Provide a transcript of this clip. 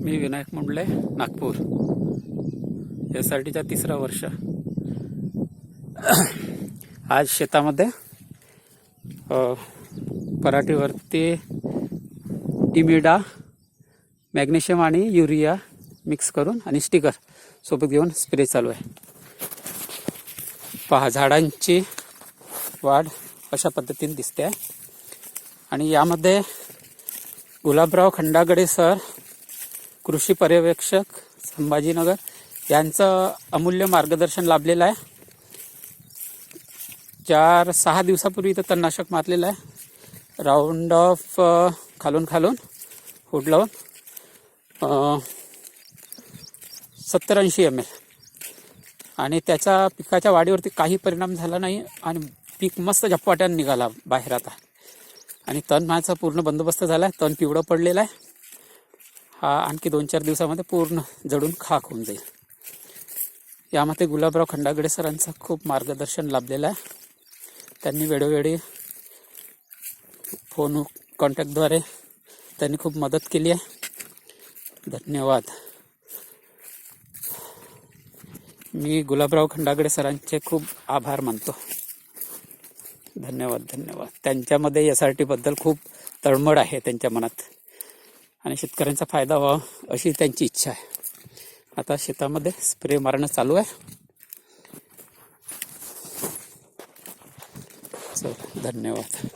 मी विनायक मुंडले, नागपूर. SRTचा 3रा वर्ष. आज शेतामध्ये पराठीवरती इमिडा, मॅग्नेशियम आणि युरिया मिक्स करून आणि स्टिकर सोबत घेऊन स्प्रे चालू आहे. पहा, झाडांची वाढ अशा पद्धतीने दिसते आहे. आणि यामध्ये गुलाबराव खंडागडे सर, कृषी पर्यवेक्षक, संभाजीनगर, यांचं अमूल्य मार्गदर्शन लाभलेलं आहे. 4-6 दिवसापूर्वी इथं तणनाशक मारलेलं आहे. राऊंड ऑफ खालून हुड लावून 70-80 ml. आणि त्याचा पिकाच्या वाढीवरती काही परिणाम झाला नाही आणि पीक मस्त झपाट्याने निघाला बाहेर आता. आणि तण मायचा पूर्ण बंदोबस्त झाला आहे. तण पिवळं पडलेलं आहे. हा आणखी 2-4 दिवसामध्ये पूर्ण जडून खाक होऊन जाईल. यामध्ये गुलाबराव खंडागडे सरांचं खूप मार्गदर्शन लाभलेलं आहे. त्यांनी वेळोवेळी फोन कॉन्टॅक्टद्वारे त्यांनी खूप मदत केली आहे. धन्यवाद. मी गुलाबराव खंडागडे सरांचे खूप आभार मानतो. धन्यवाद. त्यांच्यामध्ये SRT बद्दल खूप तळमळ आहे त्यांच्या मनात आणि शेतकऱ्यांचा फायदा व्हावा अशी त्यांची इच्छा आहे. आता शेतामध्ये स्प्रे मारणं चालू आहे. चल, धन्यवाद.